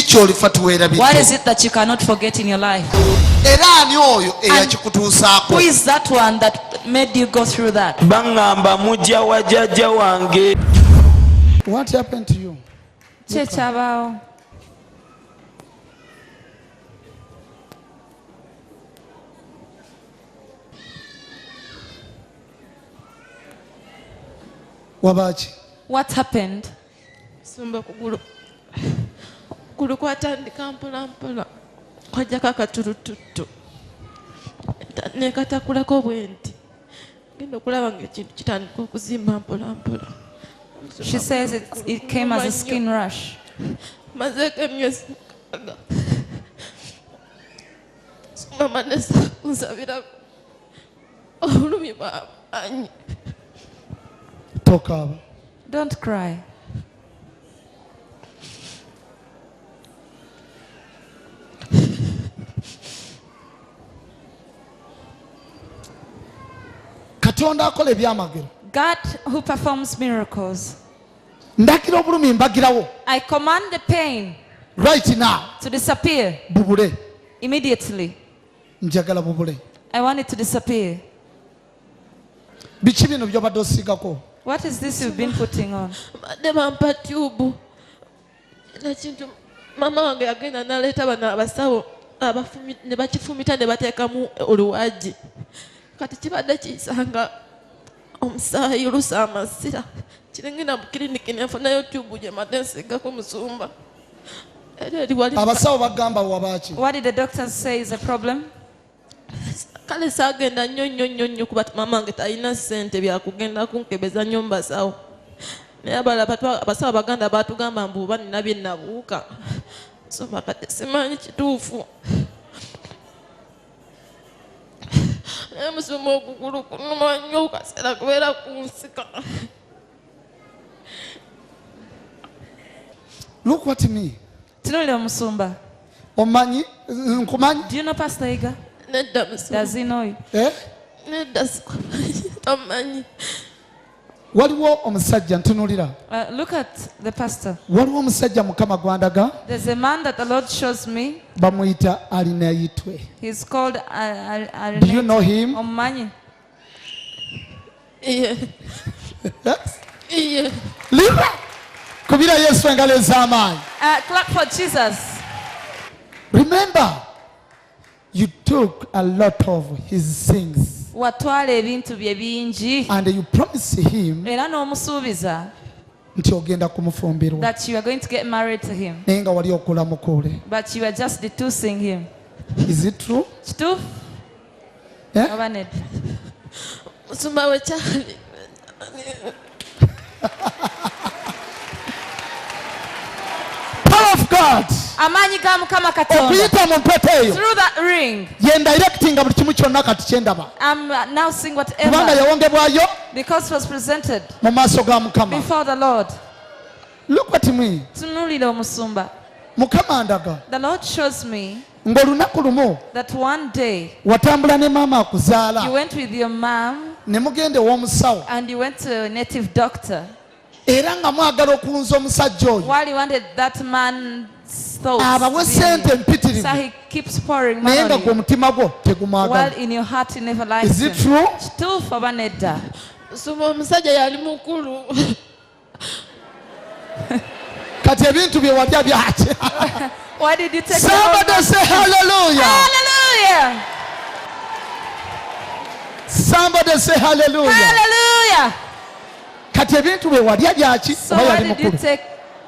What is it that you cannot forget in your life? Who is that one that made you go through that? What happened to you? What happened? Kwatandika mpola mpola kwajjako akatulututtu nekatakulako bwenti genda okulaba ng'ekintu kitandika okuzimba mpola mpola. She says it came as a skin rush. Mazeeko emyezi mukaaga mama nsabira obulumi bw'amaanyi. Don't cry. God who performs miracles. I command the pain right now to disappear immediately. I want it to disappear. What is this you've been putting on? Mama wange yagenda n'aleeta bano abasawo ne bakifumita ne bateekamu oluwagi. Kati kibadde kisanga omusaayi olusa amasira kirengenda mu kiriniki nefunayo tubu gye madde nsigako musumba. Abasawo bagamba wabaki? What did the doctors say is a problem? Kale saagenda nnyo kuba mama wange talina ssente byakugenda kunkebeza nnyo mu basawo. Naye abasawo baganda batugamba mbu oba nina bye nabuuka. So bakati simanyi kituufu. Musuma okugulu kunuma nnyo kaseera kubeera kunsika. Look what me. Tunuulira omusumba. Omanyi nkumanyi? Do you know Pastor Iga? Nedda musumba. Does he know you? Nedda tamanyi. Waliwo omusajja ntunuulira. Look at the pastor. Waliwo omusajja Mukama gwandaga. There's a man that the Lord shows me. Bamuyita Alinayitwe. He's called Do you know him? Omanyi. Yeah. Yeah. Liba. Kubira Yesu engalo ez'amaanyi. Clap for Jesus. Remember, you took a lot of his things. Watwala ebintu bye bingi. And you promised him era n'omusuubiza nti ogenda kumufumbirwa. That you are going to get married to him. Naye nga wali okulamukule. But you are just detusing him. Is it true? Kituufu? Oba nedda? Musumba we kyali. Power of God. Amaanyi ga Mukama Katonda. Okuyita mu mpeta eyo. Through that ring. Ye directinga buli kimu kyonna kati kyendaba. I'm now seeing whatever. Kubanga yawongebwayo. Because it was presented. Mu maaso ga Mukama. Before the Lord. Look at me. Tunuulira omusumba. Mukama andaga. The Lord shows me ng'olunaku lumu that one day watambula ne maama akuzaala. You went with your mom. Ne mugenda ew'omusawo. And you went to a native doctor. Era nga mwagala okulunza omusajja oyo. While you wanted that man's thoughts. Abawe ssente mpitirivu. So he keeps pouring money. Naye nga gwe omutima gwo tegumwagala. While in your heart you never liked him. Is it true? Kituufu oba nedda? Musumba omusajja yali mukulu. Kati ebintu bye wadya byaki? Why did you take Somebody say hallelujah. Hallelujah. Somebody say hallelujah. Hallelujah. Kati ebintu bye wadya byaki? So why did you take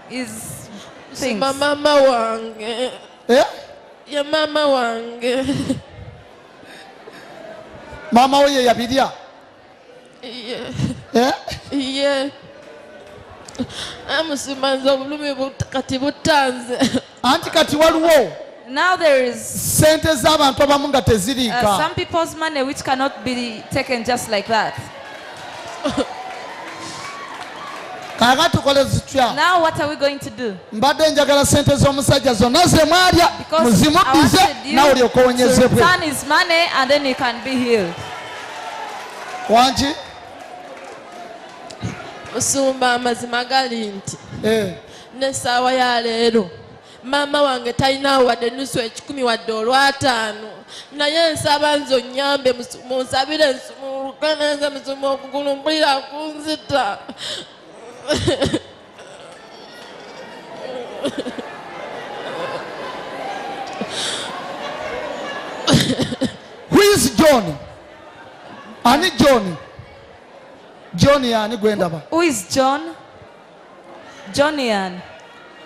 his things? Mama wange. Ya mama wange. Mama we yabirya? Yeah. Amusimanza obulumi kati butanze. Anti kati waliwo. Now there is sente z'abantu abamu nga teziriika. Some people's money which cannot be taken just like that. Now what are we going to do? Mbadde njagala sente z'omusajja zonna ze mwalya muzimuddize nawe olyoke owonyezebwe. Return his money and then he can be healed. Wangi? Musumba amazima gali nti n'essaawa ya leero maama wange talina wadde nusu 10 wadde olwataano naye nsaba nze onnyambe munsabire nsumuluke neze musuma okugulu mpulira kunzita. Who is John? Ani John? John yani gwendaba. Who is John? John yan.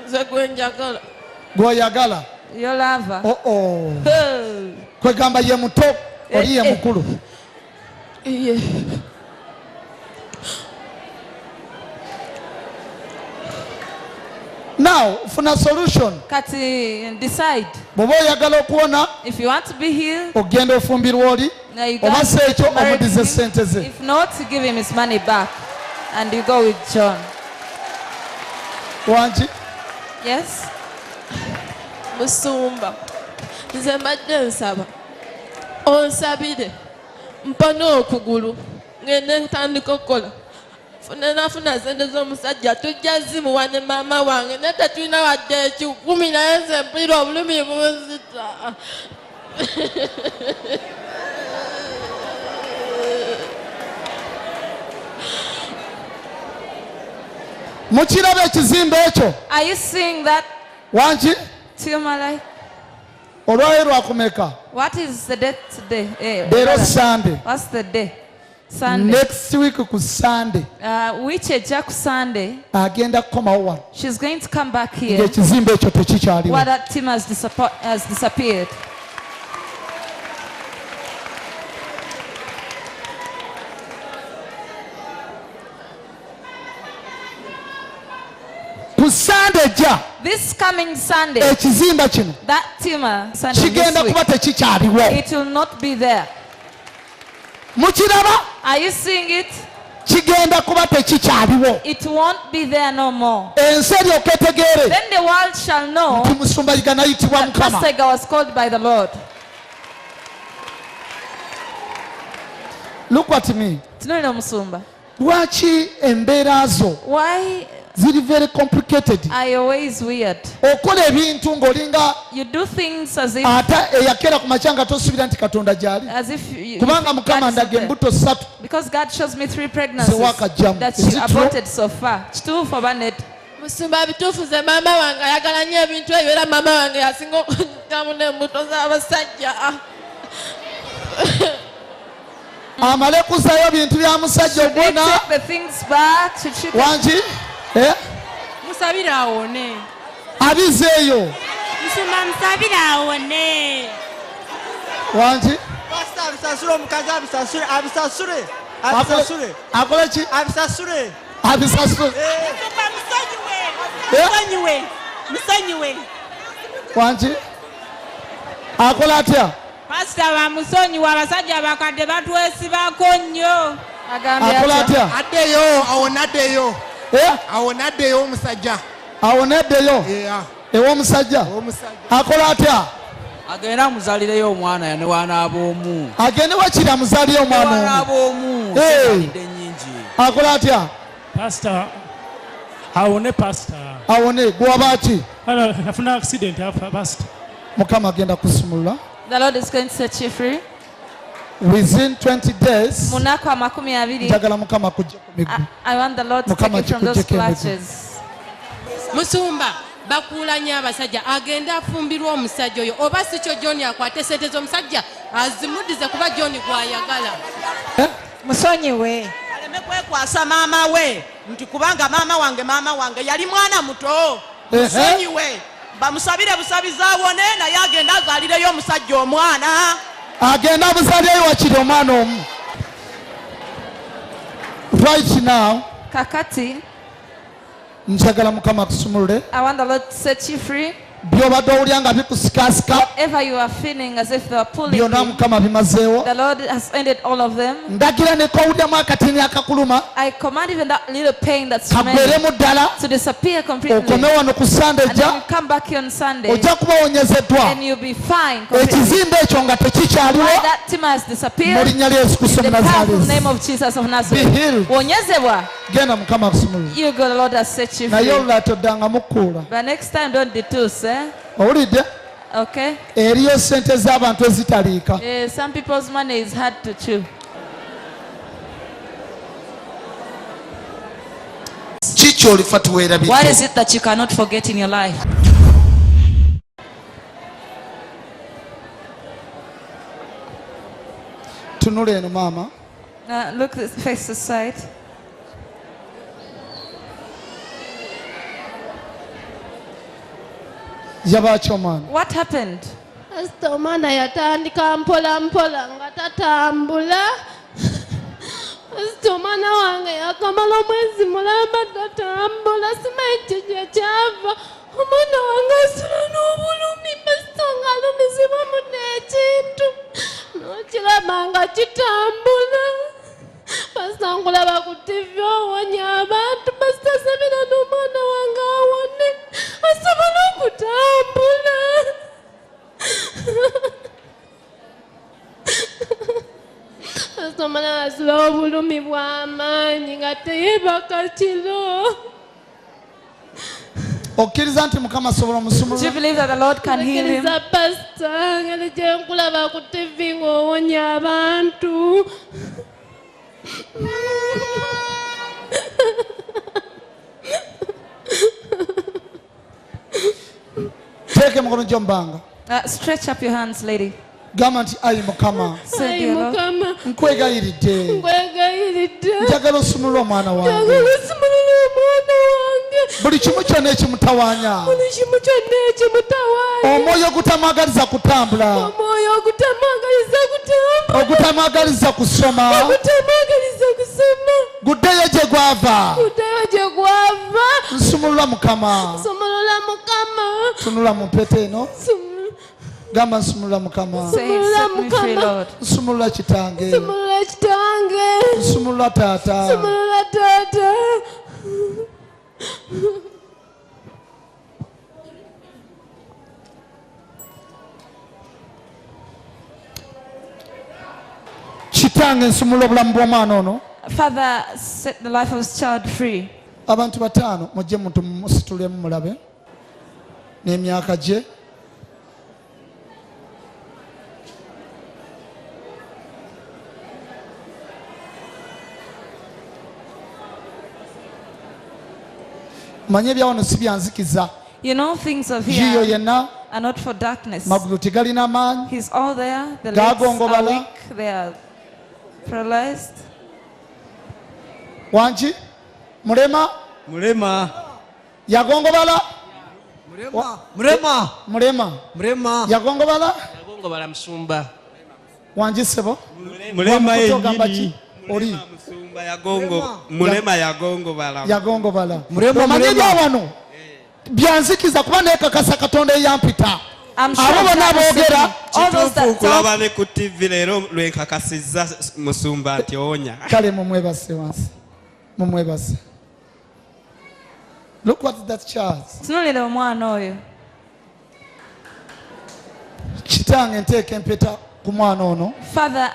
Nze gwenjagala. Gwoyagala. Your lover. Oh. Kwegamba ye muto oli ye mukulu. Iye. Now, funa solution. Kati decide. Bobo oyagala okuwona. If you want to be healed, ogenda ofumbirwa oli. now you Oba go sekyo marry omudize him. sente ze. If not, give him his money back, and you go with John. Wanji. Yes. Musumba. Nze mbadde nsaba. Onsabire. Mpone okugulu. Ngende ntandika okukola. Nafuna sente z'omusajja tujja zimuwa ne maama wange naye tetulina wadde 10 naye nze mpulira obulumi bunzita. Mukiraba ekizimbe ekyo. Are you seeing that Wanji. tumor like? Olwayo lwakumeka. What is the date today? Leero brother. Sunday. What's the day? Sunday. Next week ku Sunday. Which ejja ku Sunday, Agenda kukomawo wano. she's going to come back here. Ekizimbe ekyo tekikyaliwo. Where that tumor has disappeared. Ku Sunday ja. This coming Sunday, Ekizimbe kino. that tumor Sunday Kigenda this kuba week, tekikyaliwo. it will not be there. Mukiraba? Are you seeing it? Kigenda kuba tekikyaliwo. It won't be there no more. Ensi eryoka etegeere. Then the world shall know Nti Musumba Igana ayitibwa that Mukama. Pastor was called by the Lord. Look at me. Tunono Musumba. Lwaki embeera zo Why ziri very complicated? are you always weird? Okola ebintu ng'olinga You do things as if ate eyakera ku makya nga tosuubira nti Katonda gy'ali. you Kubanga think Mukama God is ndaga there. embuto 3 Because God shows me 3 pregnancies Zewakajjamu. that Is she it true? aborted so far. 2 for Burnett. Musumba bituufu ze maama wange ayagala nnyo ebintu ebyo era maama wange yasinga okunyukamu n'embuto z'abasajja. amale kuzayo bintu bya musajja Should we ogwona. take the things back? Should she take Wanji Musabire awone. abizeeyo. Musumba musabire awone. Wanji Pastor abisasure omukazi abisasure. akole ki? Abisasure. Abisasule. Musumba musonyiwe. Musonyiwe. Wanji akola atya? Pastor bamusonyiwe abasajja bakadde batwesibako nnyo. Agambye Akola atya? atya? Addeyo awonaddeyo awonaddeyo omusajja Awo neddeyo ew'omusajja. Akola atya? agenda amuzalireyo omwana yanewaanaaba omu Agende wakiri amuzaaliyo omwana omu. omu Hey. zalidde nnyingi Akola atya? Pastor, awone pastor. Awone gwaba ki? Nafuna accident afa pastor. Mukama agenda kusumulula. The Lord is going to set you free. Within 20 days Munako wa 20. njagala Mukama kujja ku miggu. I want the Lord to take Mukama you from those kikujjeko emiggu. clutches. Musumba bakuula nnyo abasajja agenda afumbirwa omusajja oyo oba si kyo John akwate sente z'omusajja azimudize kuba John gw'ayagala. Musonyiwe aleme kwekwasa maama we nti kubanga maama wange yali mwana muto. Musonyiwe bamusabire busabiza awone naye agenda azaalireyo omusajja omwana. Agenda amuzaalireyo wakiri omwana omu. Right now Kakati, njagala Mukama kusumulule. I want the Lord to set you free. Byobadde owulira nga bikusikasika Whatever you are feeling as if they are pulling byonna you, Mukama bimazeewo. the Lord has ended all of them. Ndagira ne kowuliramu akatini akakuluma I command even that little pain that's kagweremu remaining ddala. to disappear completely. Okome wano ku Sunday And then you jja come back here on Sunday ojja kuba wonyezeddwa. and you'll be fine completely. Ekizimbe ekyo nga tekikyaliwo Why that tumor has mu disappeared? linnya lya Yesu In Kristo the powerful Munnazaaleesi. name of Jesus of Be Nazareth. healed. Wonyezebwa. genda mukama akusumulule You go, the Lord has set you naye free. olulala toddanga mukkuula But next time, don't deduce, eh? owulidde Okay? eriyo sente z'abantu ezitaliika Some people's money is hard to chew. kiki olifa What tuweerabidde is it that you cannot forget in your life? tunula eno maama Look, face the side. yabaaki omwana What happened? kasita omwana yatandika mpola mpola nga tatambula kasita omwana wange yakamala omwezi mulamba tatambula simanyi kye kyava omwana wange asula n'obulumi pasita nga alumizibwa muno ekintu nokiraba nga kitambula pasita nkulaba ku tivi owonya abantu pasita sabira n'omwana wange awone asobola okutambula pasita omwana asula obulumi bw'amaanyi nga teyeebaka kiro okkiriza nti mukama asobola Do you omusumulula believe that the Lord can heal him? Ekkiriza pasita ngeri gye nkulaba ku tivi ng'owonya abantu teeka emikono gyo mubanga Stretch up your hands, lady. gamba nti ayi mukama Say, ayi dear Lord, mukama nkwegayiridde nkwegayiridde njagala osumulula omwana wange njagala osumulula omwana wange buli kimu kyonna ekimutawaanya buli kimu kyonna ekimutawaanya omwoyo ogutamwagaliza kutambula omwoyo ogutamwagaliza kutamba ogutamwagaliza kusoma ogutamwagaliza kusoma guddeyo gye gwava guddeyo gye gwava nsumulula mukama sumulula mukama tunula mu mpeta eno gamba nsumulula mukama say, set me free, Lord. nsumulula kitange sumulula kitange nsumulula taata sumulula taata kitange nsumulula obulamu bw'omwana ono Father, set the life of this child free. abantu bataano mujje muntu musitulemu mulabe n'emyaka gye manye ebyawano si byanzikiza You know, things of yiyo here yenna are not for darkness. magulu tegalina maanyi He's all there. The legs are Gagongobala. weak. They are paralyzed. wangi mulema mulema yagongobala mulema yagongobala Yagongobala musumba. wangi sebo mulema Togamba yenyini ki? oli musumba mulema yagongobala yagongobala omanye ebyawano byanzikiza kuba nekakasa katonda eyampita I'm sure abo bonna God is aboogera taking all those kituufu that okulaba talk. ne ku tivi leero lwenkakasizza musumba nti onya kale mumwebase wansi mumwebase look what that child Tunulire omwana oyo. kitange nteeka empeta ku mwana ono Father,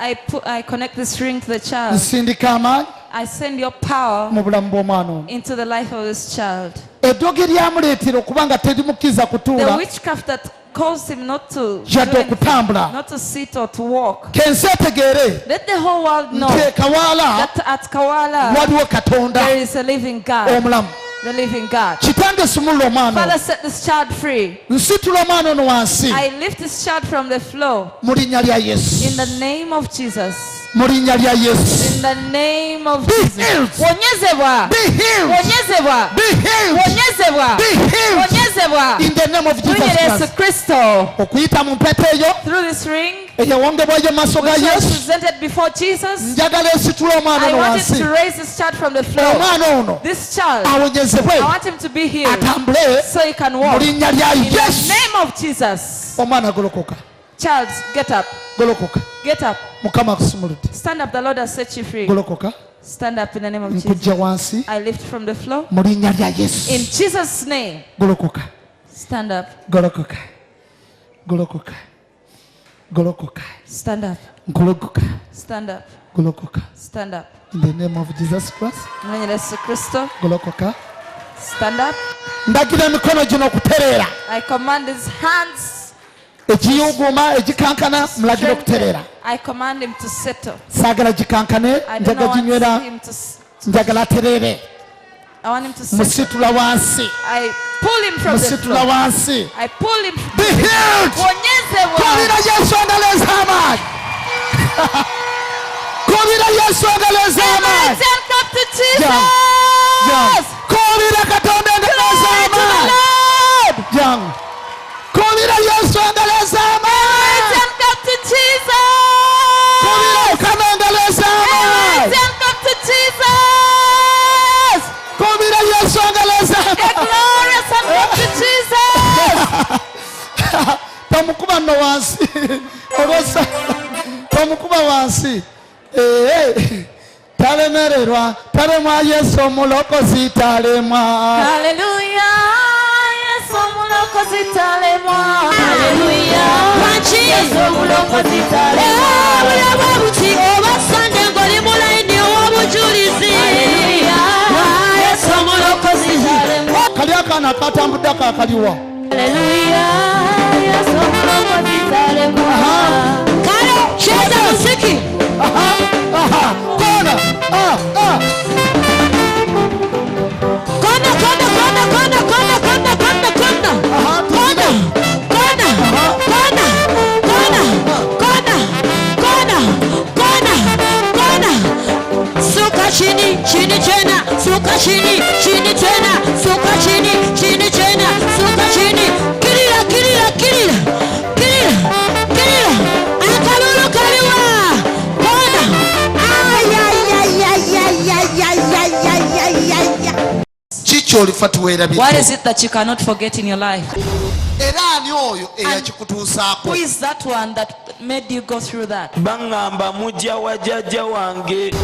I connect this ring to the child. nsindika amaanyi I send your power mu bulamu bw'omwana ono into the life of this child. eddogo eryamuleetera okuba nga terimukkiriza The kutuula witchcraft that caused him not to do yadde anything, okutambula not to sit or to walk. kensi etegeere Let the whole world know nti ekawaala that at Kawala waliwo katonda there is a living God. omulamu The living God. kitange sumulula omwana Father, ono set this child free. nsitula omwana ono wansi I lift this child from the floor mu linnya lya in yesu the name of Jesus. mu linnya lya yesu In the name of Be Jesus. healed. Wonyezebwa. Be healed. Wonyezebwa. Be healed. Wonyezebwa. Be healed. Wonyezebwa. In the name of Jesus Through Yesu Christ. Kristo. okuyita mu mpeta eyo Through this ring, eyawongebwayo mu maaso ga which was yesu presented before Jesus, njagala esitula omwana I ono want him wansi to raise this child from the floor. omwana ono This child, awonyezebwe I want him to be healed atambule so he can mu walk. In linnya lya the yesu name of Jesus. omwana golokoka Child, get up. golokoka Get up. mukama akusumuludde Stand up. The Lord has set you free. golokoka Stand up in the name of Jesus. nkujja wansi I lift from the floor. mu linnya lya In yesu Jesus' name. golokoka Stand up. golokoka golokoka golokoka Stand up. Gologoka. Stand up. Gologoka. Stand up. In the name of Jesus Christ. Mwenye Yesu Kristo. Gologoka. Stand up. Ndagira emikono gino kutereera. I command his hands. Ekiyuguma ekikankana mulagira okutereera. I command him to settle. Saagala gikankane njaga ginywera njagala atereere. I want him to settle. Musitula wansi. I pull him from the Musitula floor. wansi. I pull him. Be healed. Kubira Yesu endeleza amaanyi. Kubira Yesu endeleza amaanyi. Come to Jesus. Kubira Katonda endeleza amaanyi. Jangu. Kubira Yesu endeleza amaanyi. Come to Jesus. Kubira Mukama endeleza amaanyi. Come to Jesus. Kubira Yesu endeleza amaanyi. Glorious and come to Jesus. Tamukuba no wansi. Ogosa. Tamukuba wansi. Talemererwa. Talemwa Yesu omulokozi talemwa. Hallelujah. Yesu omulokozi talemwa. Hallelujah. Yesu omulokozi talemwa. Obuti obasande ngoli mulaini owobujulizi. Hallelujah. Yesu omulokozi talemwa. Kali akana katambudde akakaliwa. Hallelujah. Yesu omulokozi talemwa. Kale cheza muziki. Kona. Chini tena, suka chini, chini tena, suka chini, chini tena, suka chini. Kirira, kirira, kirira, kirira, kirira. Akalulu kaliwa. Kona. Chicho olifatu werabidde. What is it that you cannot forget in your life? Era ani oyo eyakikutuusaako? Who is that one that made you go through that? Bangamba mujja wa jjajja wange.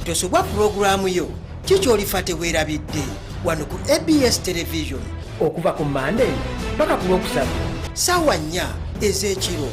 Tosobwa programu yo kiki olifa teweerabidde wano ku ABS television okuva ku Monday paka ku Lwokusatu ssaawa 4 ez'ekiro